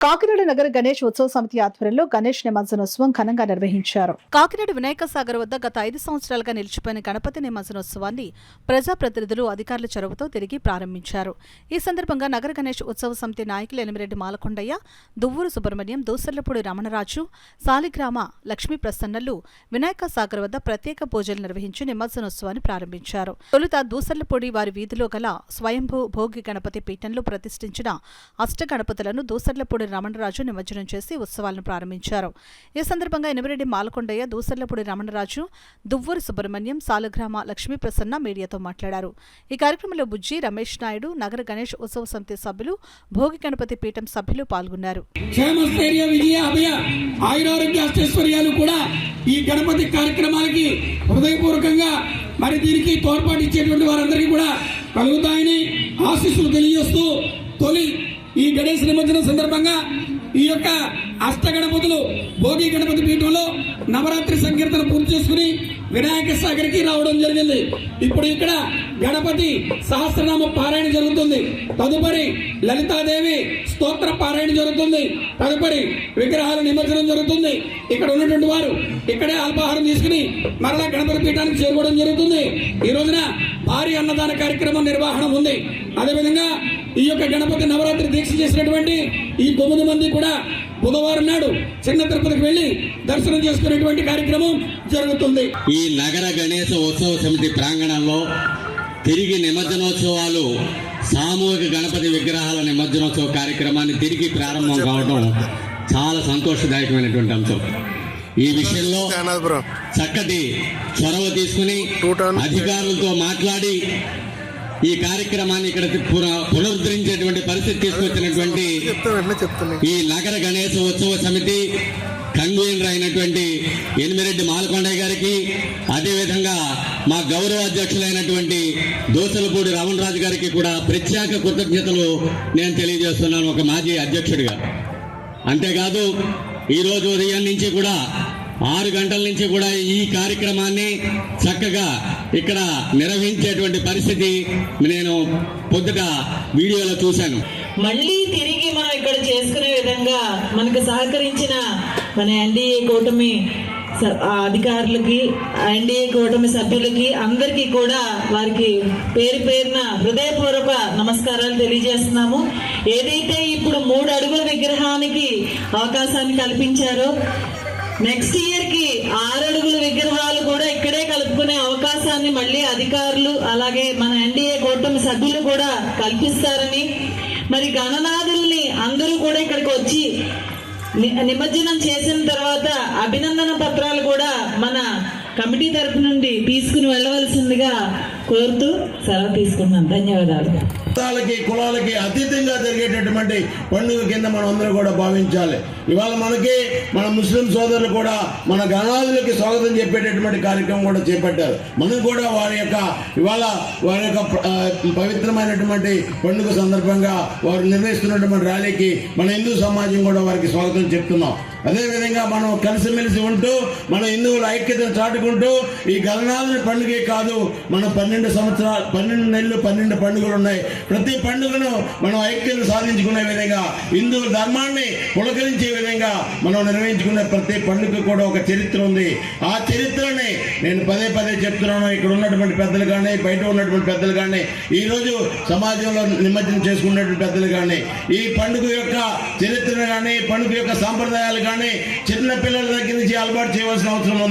కాకినాడ నగర గణేష్ ఉత్సవ సమితి ఆధ్వర్యంలో గణేష్ నిమజ్జనోత్సవం ఘనంగా నిర్వహించారు. కాకినాడ వినాయక సాగర్ వద్ద గత 5 సంవత్సరాలుగా నిలిచిపోయిన గణపతి నిమజ్జనోత్సవాన్ని ప్రజాప్రతినిధులు అధికారుల చొరవతో తిరిగి ప్రారంభించారు. ఈ సందర్భంగా నగర గణేష్ ఉత్సవ సమితి నాయకులు ఎనిమిరెడ్డి మాలకొండయ్య, దువ్వూరు సుబ్రహ్మణ్యం, దూసర్లపూడి రమణరాజు, సాలిగ్రామ లక్ష్మీ ప్రసన్నలు వినాయక సాగర్ వద్ద ప్రత్యేక పూజలు నిర్వహించి నిమజ్జనోత్సవాన్ని ప్రారంభించారు. తొలుత దూసర్లపూడి వారి వీధిలో గల స్వయంభూ భోగి గణపతి పీఠంలో ప్రతిష్ఠించిన అష్టగణపతులను దూసర్లపూడి రమణరాజు నిమజ్జనం చేసి ఉత్సవాలను ప్రారంభించారు. ఈ సందర్భంగా ఎనిమిరెడ్డి మాలకొండయ్య, దూసర్లపూడి రమణరాజు, దువ్వూరు సుబ్రహ్మణ్యం, సాలుగ్రామ లక్ష్మీ ప్రసన్న మీడియాతో మాట్లాడారు. ఈ కార్యక్రమంలో బుజ్జి, రమేష్ నాయుడు, నగర గణేష్ ఉత్సవ సమితి సభ్యులు, భోగి గణపతి పీఠం సభ్యులు పాల్గొన్నారు. ఈ గణపతి కార్యక్రమాలకి హృదయపూర్వకంగా మరి దీనికి తోడ్పాటు ఇచ్చేటువంటి వారందరికీ కూడా కలుగుతాయని ఆశీస్సులు తెలియజేస్తూ తొలి ఈ గణేష్ నిమజ్జనం సందర్భంగా ఈ యొక్క అష్టగణపతులు భోగి గణపతి పీఠంలో నవరాత్రి సంకీర్తన పూర్తి చేసుకుని వినాయక సాగర్కి రావడం జరిగింది. ఇప్పుడు ఇక్కడ గణపతి సహస్రనామ పారాయణ జరుగుతుంది. తదుపరి లలితాదేవి స్తోత్ర పారాయణ జరుగుతుంది. తదుపరి విగ్రహాల నిమజ్జనం జరుగుతుంది. ఇక్కడ ఉన్నటువంటి వారు ఇక్కడే అల్పాహారం తీసుకుని మరలా గణపతి పీఠానికి చేరుకోవడం జరుగుతుంది. ఈ రోజున భారీ అన్నదాన కార్యక్రమం నిర్వహణ ఉంది. అదేవిధంగా ఈ యొక్క గణపతి నవరాత్రి దీక్ష చేసినటువంటి ఈ 9 మంది కూడా బుధవారం నాడు చిన్న తిరుపతికి వెళ్లి దర్శనం చేసుకునేటువంటి కార్యక్రమం జరుగుతుంది. ఈ నగర గణేశ ఉత్సవ సమితి ప్రాంగణంలో తిరిగి నిమజ్జనోత్సవాలు, సామూహిక గణపతి విగ్రహాల నిమజ్జనోత్సవ కార్యక్రమాన్ని తిరిగి ప్రారంభం కావడం చాలా సంతోషదాయకమైనటువంటి అంశం. ఈ విషయంలో చక్కటి చొరవ తీసుకుని అధికారులతో మాట్లాడి ఈ కార్యక్రమాన్ని ఇక్కడ పునరుద్ధరించేటువంటి పరిస్థితి తీసుకొచ్చినటువంటి ఈ నగర గణేశ ఉత్సవ సమితి కన్వీనర్ అయినటువంటి ఎనిమిరెడ్డి మాలకొండయ్య గారికి, అదేవిధంగా మా గౌరవ అధ్యక్షులైనటువంటి దూసర్లపూడి రమణరాజు గారికి కూడా ప్రత్యేక కృతజ్ఞతలు నేను తెలియజేస్తున్నాను ఒక మాజీ అధ్యక్షుడిగా. అంతేకాదు ఈరోజు ఉదయం నుంచి కూడా 6 గంటల నుంచి కూడా ఈ కార్యక్రమాన్ని చక్కగా ఇక్కడ నిర్వహించేటువంటి పరిస్థితి నేను పొద్దుట వీడియోలో చూశాను. మళ్ళీ తిరిగి మనం ఇక్కడ చేసుకునే విధంగా మనకు సహకరించిన మన ఎన్డీఏ కూటమి అధికారులకి, ఎన్డీఏ కూటమి సభ్యులకి అందరికీ కూడా వారికి పేరు పేరున హృదయపూర్వక నమస్కారాలు తెలియజేస్తున్నాము. ఏదైతే ఇప్పుడు 3 అడుగుల విగ్రహానికి అవకాశాన్ని కల్పించారో నెక్స్ట్ ఇయర్ కి 6 అడుగుల విగ్రహాలు కూడా ఇక్కడే కలుపుకునే అవకాశాన్ని మళ్ళీ అధికారులు అలాగే మన ఎన్డీఏ కూటమి సభ్యులు కూడా కల్పిస్తారని, మరి గణనాథుల్ని అందరూ కూడా ఇక్కడికి వచ్చి నిమజ్జనం చేసిన తర్వాత అభినందన పత్రాలు కూడా మన కమిటీ తరఫు నుండి తీసుకుని వెళ్ళవలసిందిగా కోరుతూ సెలవు తీసుకున్నాం. ధన్యవాదాలు. కులాలకి అతీతంగా జరిగేటటువంటి పండుగ కింద మనం అందరూ కూడా భావించాలి. ఇవాళ మనకి మన ముస్లిం సోదరులు కూడా మన గణనాథులకి స్వాగతం చెప్పేటటువంటి కార్యక్రమం కూడా చేపట్టారు. మనం కూడా వారి యొక్క పవిత్రమైనటువంటి పండుగ సందర్భంగా వారు నిర్వహిస్తున్నటువంటి ర్యాలీకి మన హిందూ సమాజం కూడా వారికి స్వాగతం చెప్తున్నాం. అదేవిధంగా మనం కలిసిమెలిసి ఉంటూ మన హిందువుల ఐక్యతను చాటుకుంటూ ఈ గణనాథుని పండుగే కాదు, మన 12 నెలలు 12 పండుగలు ఉన్నాయి. ప్రతి పండుగను మనం ఐక్యతను సాధించుకునే విధంగా, హిందూ ధర్మాన్ని పులకరించే విధంగా మనం నిర్వహించుకునే ప్రతి పండుగ కూడా ఒక చరిత్ర ఉంది. ఆ చరిత్రని నేను పదే చెప్తున్నాను. ఇక్కడ ఉన్నటువంటి పెద్దలు కానీ, బయట ఉన్నటువంటి పెద్దలు కానీ, ఈరోజు సమాజంలో నిమజ్జనం చేసుకున్నటువంటి పెద్దలు కానీ ఈ పండుగ యొక్క చరిత్ర కానీ, పండుగ యొక్క సాంప్రదాయాలు కానీ చిన్న పిల్లల దగ్గర నుంచి అలవాటు చేయవలసిన అవసరం ఉంది.